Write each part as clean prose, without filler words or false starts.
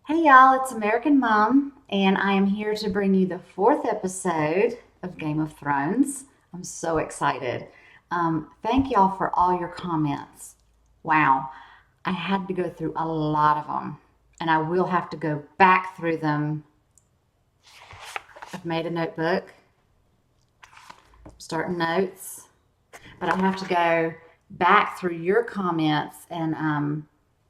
Hey y'all, it's American Mom, and I am here to bring you the fourth episode of Game of Thrones. I'm so excited. Thank y'all for all your comments. Wow, I had to go through a lot of them, and I will have to go back through them. I've made a notebook, starting notes, but I have to go back through your comments and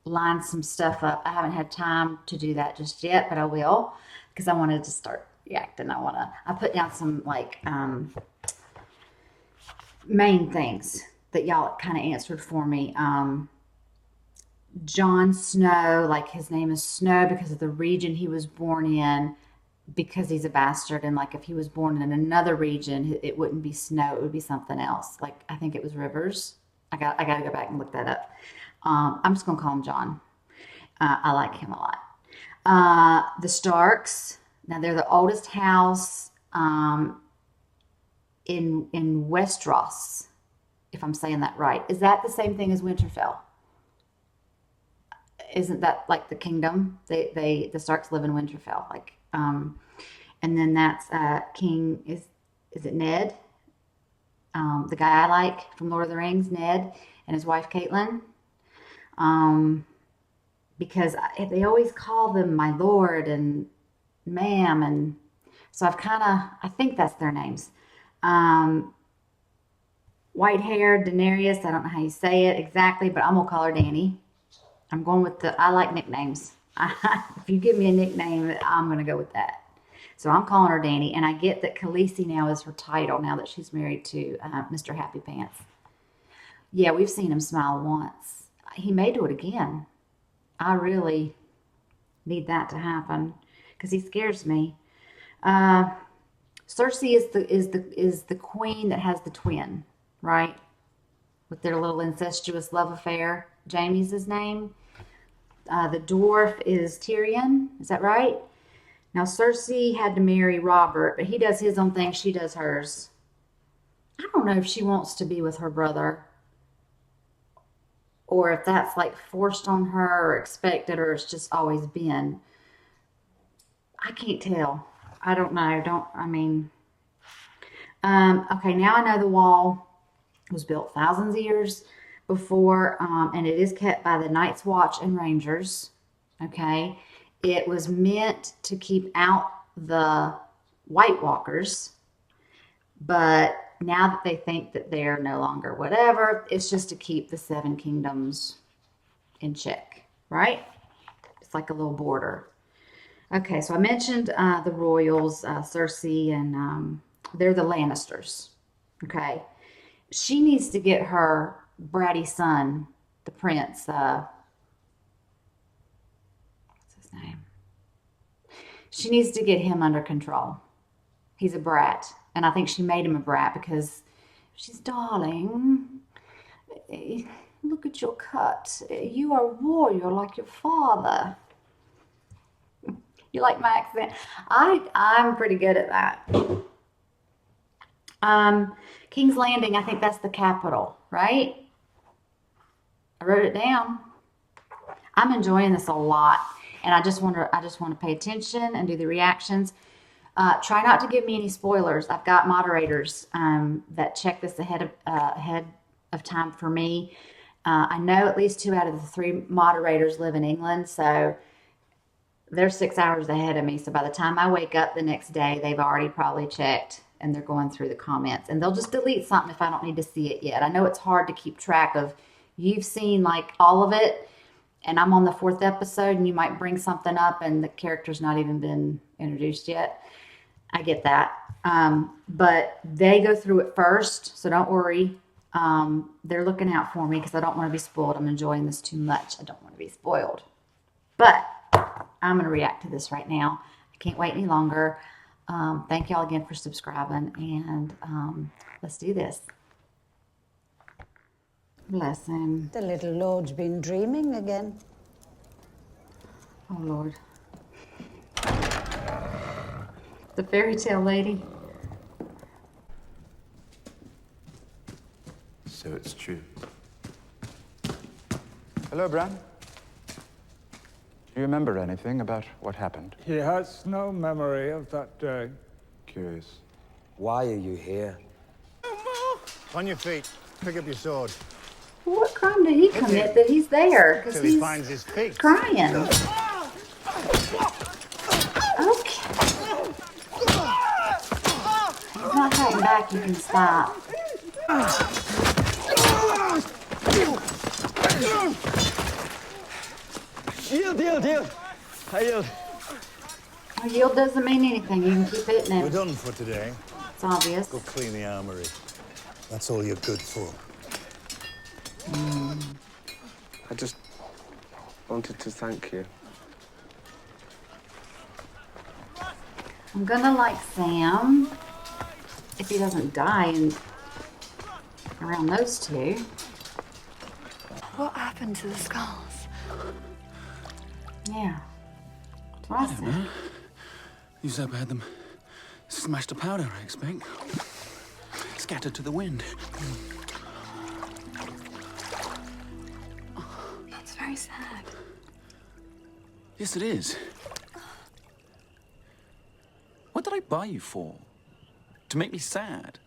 line some stuff up. I haven't had time to do that just yet, but I will because I wanted to start reacting. I put down some main things that y'all kind of answered for me. Jon Snow, like his name is Snow because of the region he was born in, because he's a bastard, and like if he was born in another region, it wouldn't be Snow, it would be something else. Like I think it was Rivers. I got to go back and look that up. I'm just gonna call him John. I like him a lot. The Starks. Now they're the oldest house in Westeros, if I'm saying that right. Is that the same thing as Winterfell? Isn't that like the kingdom? The Starks live in Winterfell, and then that's King is it Ned? The guy I like from Lord of the Rings, Ned, and his wife Caitlin. Um, because they always call them my lord and ma'am, and so I think that's their names. Um, White haired Daenerys, I don't know how you say it exactly, but I'm gonna call her Danny. I'm going with I like nicknames. If you give me a nickname, I'm gonna go with that. So I'm calling her Danny, and I get that Khaleesi now is her title now that she's married to Mr. Happy Pants. Yeah, we've seen him smile once. He may do it again. I really need that to happen because he scares me. Uh, Cersei is the queen that has the twin, right? With their little incestuous love affair. Jaime's his name. The dwarf is Tyrion. Is that right? Now Cersei had to marry Robert, but he does his own thing. She does hers. I don't know if she wants to be with her brother, or if that's like forced on her or expected, or it's just always been. I can't tell. I don't know. Don't I mean? Okay, now I know the wall was built thousands of years before, and it is kept by the Night's Watch and Rangers. Okay, it was meant to keep out the White Walkers, but now that they think that they're no longer whatever, it's just to keep the Seven Kingdoms in check, right? It's like a little border. Okay, so I mentioned the royals, Cersei, and they're the Lannisters. Okay, she needs to get her bratty son, the prince. What's his name? She needs to get him under control. He's a brat, and I think she made him a brat because she's darling. Look at your cut. You are a warrior like your father. You like my accent? I'm pretty good at that. King's Landing, I think that's the capital, right? I wrote it down. I'm enjoying this a lot, and I just want to pay attention and do the reactions. Try not to give me any spoilers. I've got moderators that check this ahead of time for me. I know at least two out of the three moderators live in England, so they're 6 hours ahead of me. So by the time I wake up the next day, they've already probably checked and they're going through the comments. And they'll just delete something if I don't need to see it yet. I know it's hard to keep track of. You've seen like all of it, and I'm on the fourth episode, and you might bring something up and the character's not even been introduced yet. I get that. But they go through it first, so don't worry. They're looking out for me because I don't want to be spoiled. I'm enjoying this too much. I don't want to be spoiled. But I'm going to react to this right now. I can't wait any longer. Thank y'all again for subscribing, and let's do this. Bless him. The little lord's been dreaming again. Oh, Lord. The fairy tale lady. So it's true. Hello, Bran. Do you remember anything about what happened? He has no memory of that day. Curious. Why are you here? On your feet. Pick up your sword. What crime did he commit that he's there? Because Till he he's finds his feet. crying. Okay. He's not fighting back, you can stop. Yield! I yield. A yield doesn't mean anything. You can keep hitting We're him. done for today. It's obvious. Go clean the armory. That's all you're good for. I just wanted to thank you. I'm gonna like Sam if he doesn't die around those two. What happened to the skulls? Yeah. That's what I said. Usurper had them smashed to powder, I expect. Scattered to the wind. That's very sad. Yes, it is. What did I buy you for? To make me sad?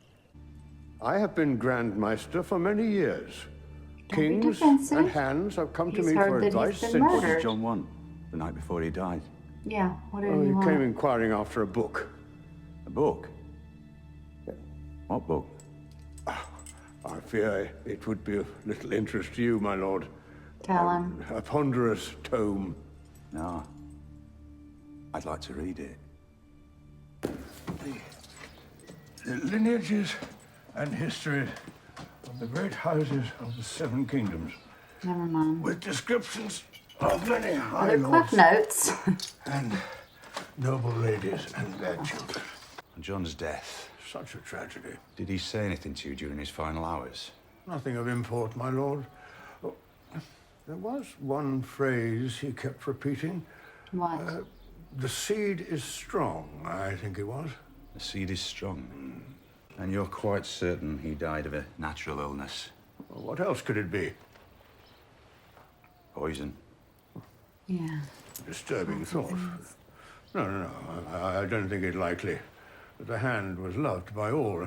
I have been Grand Maester for many years. Don't be Kings defensive. and hands have come to He's me heard for that he's advice been since... What murdered. did John want the night before he died? Yeah. What did Oh, he he want? came inquiring after a book. A book? What book? I fear it would be of little interest to you, my lord. Tell him. A ponderous tome. No. I'd like to read it. The lineages and history of the great houses of the Seven Kingdoms, Never mind. with descriptions of many Are high there cliff lords notes? and noble ladies and their children. On John's death, Such a tragedy. did he say anything to you during his final hours? Nothing of import, my lord. Oh, there was one phrase he kept repeating. What? The seed is strong, I think it was. The seed is strong. And you're quite certain he died of a natural illness? Well, what else could it be? Poison? Yeah. Disturbing thought. No. I don't think it likely. But the hand was loved by all.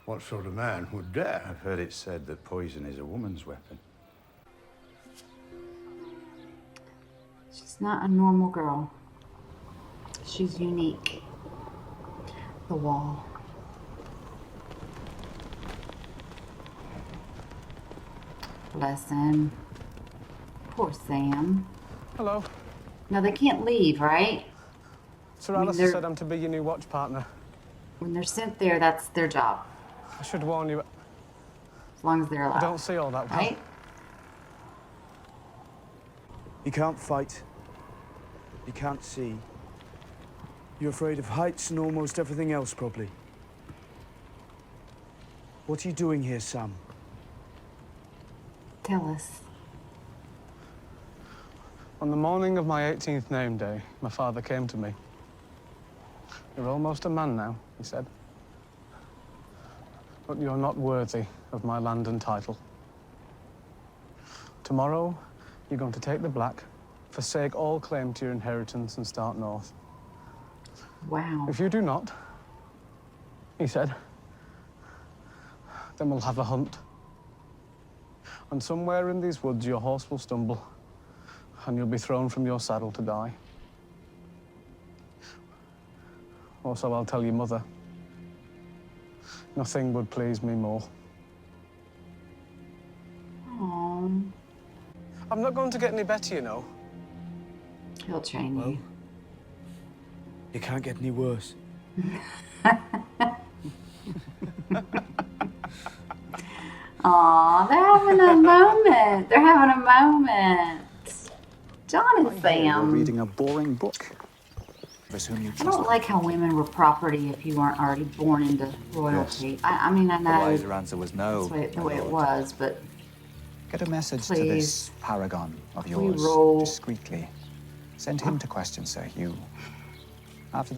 What sort of man would dare? I've heard it said that poison is a woman's weapon. She's not a normal girl. She's unique. The wall. Bless him. Poor Sam. Hello. Now they can't leave, right? Sir I mean, Alistair they're- said I'm to be your new watch partner. When they're sent there, that's their job. I should warn you, As long as they're allowed. I don't see all that well. Right? You can't fight. You can't see. You're afraid of heights and almost everything else, probably. What are you doing here, Sam? Tell us. On the morning of my 18th name day, my father came to me. You're almost a man now, he said. But you're not worthy of my land and title. Tomorrow, you're going to take the black, forsake all claim to your inheritance and start north. Wow. If you do not, he said, then we'll have a hunt. And somewhere in these woods, your horse will stumble, and you'll be thrown from your saddle to die. Also, I'll tell your mother. Nothing would please me more. Aww. I'm not going to get any better, you know. He'll train you. It can't get any worse. Aw, they're having a moment. They're having a moment. John and Sam. Reading a boring book. I don't like how women were property if you weren't already born into royalty. Yes. I mean, I The know wiser answer was no. that's the way it my lord. was, but Get a message to Please. this paragon of We yours roll. discreetly. Send him to question, sir. You. After.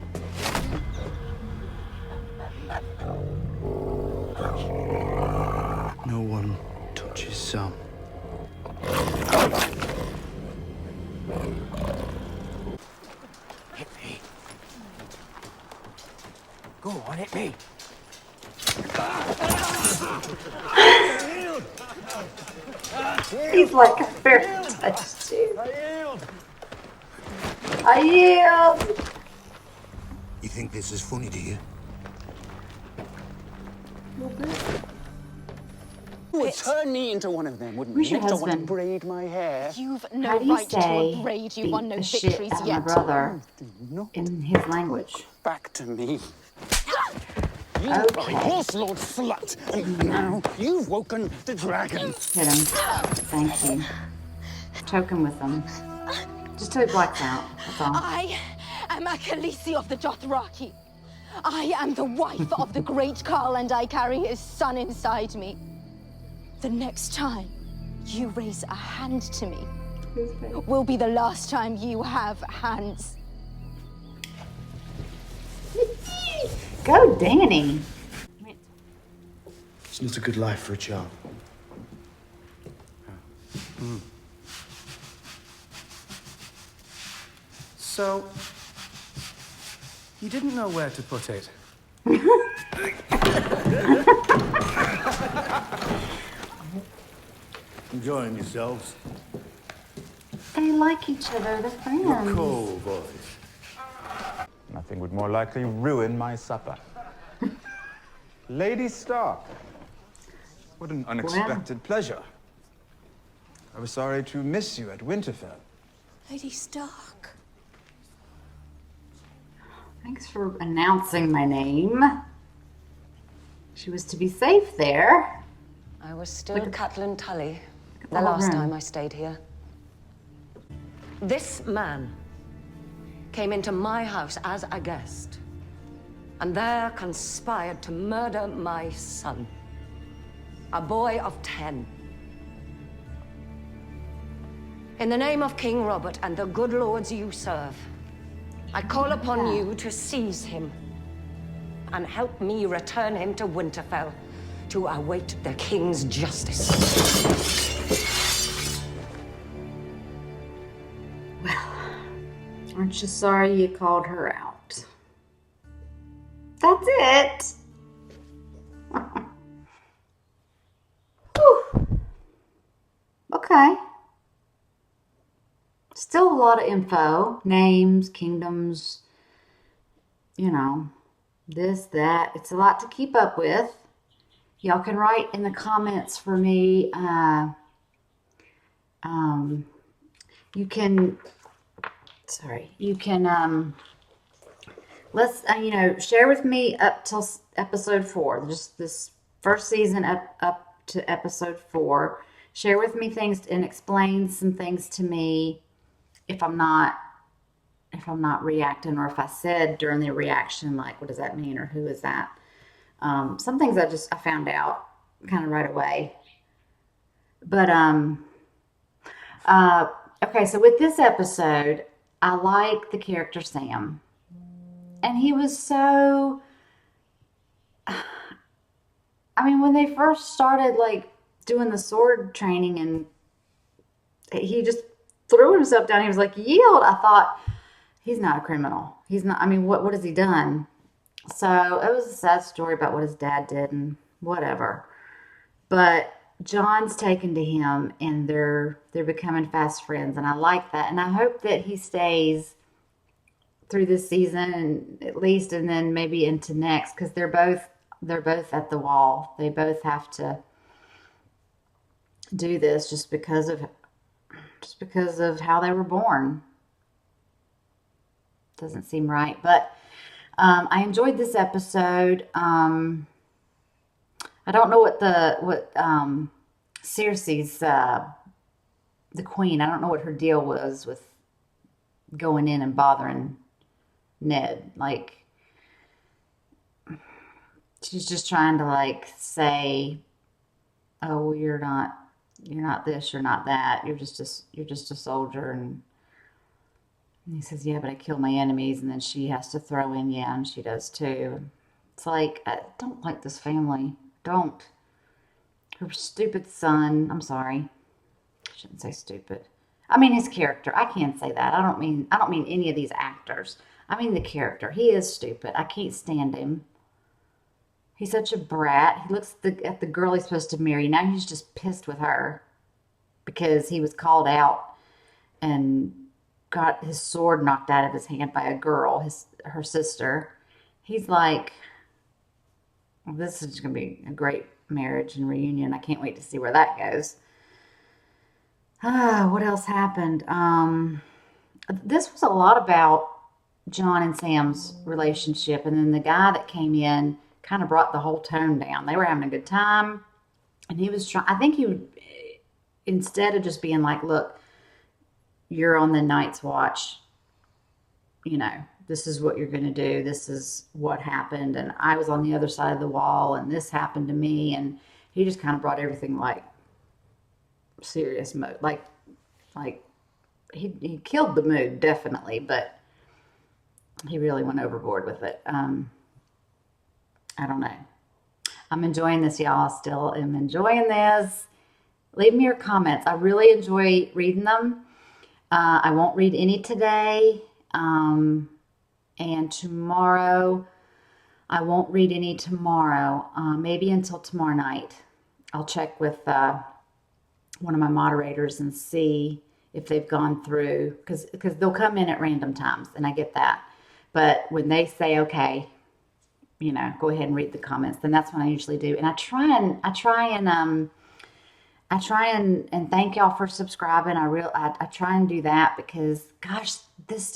No one touches Sam. Don't hit me. He's like a very touched you. I yield. You think this is funny, do you? You would turn me into one of them, wouldn't Who's you? your Don't want to husband? braid my hair. You've How no do you right to say a braid. You beat won no the shit victories out of my yet. brother No. in his language? Back to me. You Okay. are a horse lord slut, and now you've woken the dragon. Hit him. Thank you. Choke him with them. Just till he blacks out. That's all. I am a Khaleesi of the Dothraki. I am the wife of the great Khal, and I carry his son inside me. The next time you raise a hand to me will be the last time you have hands. Go, Danny. It's not a good life for a child. So, you didn't know where to put it. Enjoying yourselves? They like each other. They're friends. You're cool, boys. Nothing would more likely ruin my supper. Lady Stark. What an unexpected pleasure. I was sorry to miss you at Winterfell. Lady Stark. Thanks for announcing my name. She was to be safe there. I was still Catelyn Tully the the whole last room. time I stayed here. This man came into my house as a guest, and there conspired to murder my son, a boy of 10. In the name of King Robert and the good lords you serve, I call upon you to seize him and help me return him to Winterfell to await the king's justice. Aren't you sorry you called her out? That's it. Whew. Okay. Still a lot of info. Names, kingdoms, you know, this, that. It's a lot to keep up with. Y'all can write in the comments for me. You can... Sorry, you can, let's, you know, share with me up till episode 4, just this first season up to episode 4. Share with me things and explain some things to me if I'm not reacting, or if I said during the reaction, like, what does that mean, or who is that? Some things I found out kind of right away. But, okay, so with this episode, I like the character Sam. And he was so... I mean, when they first started, like, doing the sword training, and he just threw himself down, he was like, yield! I thought, he's not a criminal. He's not... I mean, what has he done? So, it was a sad story about what his dad did and whatever. But Jon's taken to him, and they're becoming fast friends, and I like that, and I hope that he stays through this season, and at least, and then maybe into next, because they're both at the wall. They both have to do this just because of how they were born. Doesn't seem right, but I enjoyed this episode. I don't know what Cersei's, the queen, I don't know what her deal was with going in and bothering Ned. Like, she's just trying to, like, say, oh, well, you're not this, you're not that, you're just a soldier. And he says, yeah, but I kill my enemies. And then she has to throw in, yeah, and she does too. It's like, I don't like this family. Don't. Her stupid son. I'm sorry. I shouldn't say stupid. I mean his character. I can't say that. I don't mean any of these actors. I mean the character. He is stupid. I can't stand him. He's such a brat. He looks at the girl he's supposed to marry. Now he's just pissed with her because he was called out and got his sword knocked out of his hand by a girl, her sister. He's like, well, this is going to be a great marriage and reunion. I can't wait to see where that goes. What else happened? This was a lot about Jon and Sam's relationship, and then the guy that came in kind of brought the whole tone down. They were having a good time, and he was trying. I think he would, instead of just being like, "Look, you're on the Night's Watch. You know, this is what you're going to do. This is what happened, and I was on the other side of the wall, and this happened to me." And he just kind of brought everything like serious mode, like he killed the mood definitely, but he really went overboard with it. I don't know. I'm enjoying this, y'all. Still am enjoying this. Leave me your comments. I really enjoy reading them. I won't read any today. And tomorrow, I won't read any tomorrow. Maybe until tomorrow night. I'll check with one of my moderators and see if they've gone through, because they'll come in at random times, and I get that. But when they say, okay, you know, go ahead and read the comments, then that's when I usually do. And I try and thank y'all for subscribing. I try and do that because, gosh, this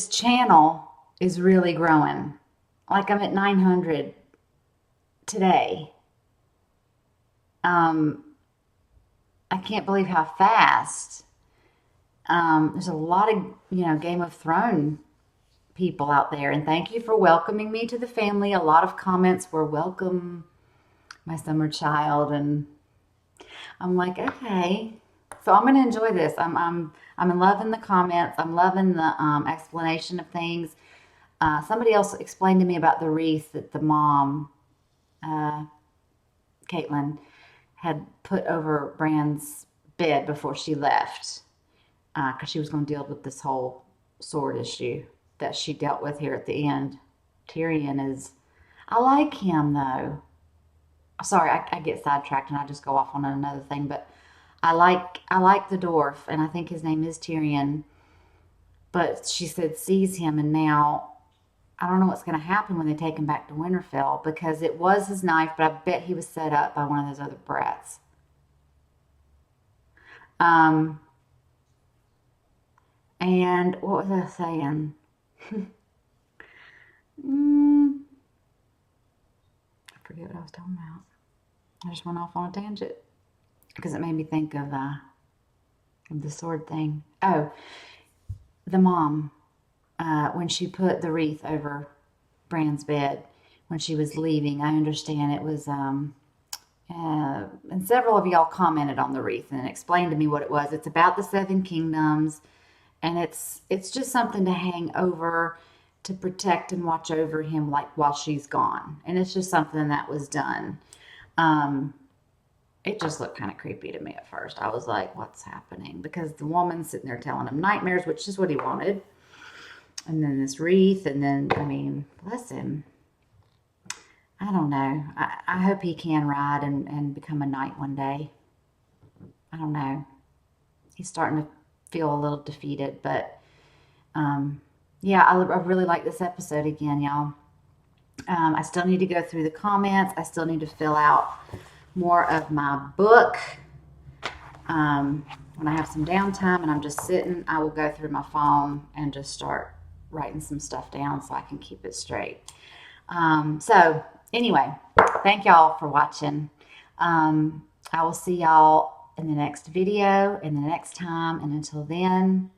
channel is really growing. Like, I'm at 900 today. I can't believe how fast. There's a lot of, Game of Thrones people out there, and thank you for welcoming me to the family. A lot of comments were welcome my summer child, and I'm like, okay, so I'm going to enjoy this. I'm loving the comments. I'm loving the explanation of things. Somebody else explained to me about the wreath that the mom, Caitlin, had put over Bran's bed before she left, because she was going to deal with this whole sword issue that she dealt with here at the end. Tyrion is, I like him though. Sorry, I get sidetracked and I just go off on another thing, but I like the dwarf, and I think his name is Tyrion. But she said seize him, and now I don't know what's going to happen when they take him back to Winterfell, because it was his knife, but I bet he was set up by one of those other brats. And what was I saying? I forget what I was talking about. I just went off on a tangent because it made me think of the sword thing. Oh, the mom, when she put the wreath over Bran's bed when she was leaving, I understand it was, and several of y'all commented on the wreath and explained to me what it was. It's about the 7 kingdoms, and it's just something to hang over to protect and watch over him, like while she's gone. And it's just something that was done. It just looked kind of creepy to me at first. I was like, what's happening? Because the woman's sitting there telling him nightmares, which is what he wanted. And then this wreath, and then, I mean, bless him. I don't know. I hope he can ride and become a knight one day. I don't know. He's starting to feel a little defeated, but yeah, I really like this episode again, y'all. I still need to go through the comments. I still need to fill out more of my book. When I have some downtime and I'm just sitting, I will go through my phone and just start writing some stuff down so I can keep it straight. So anyway, thank y'all for watching. I will see y'all in the next video, in the next time, and until then,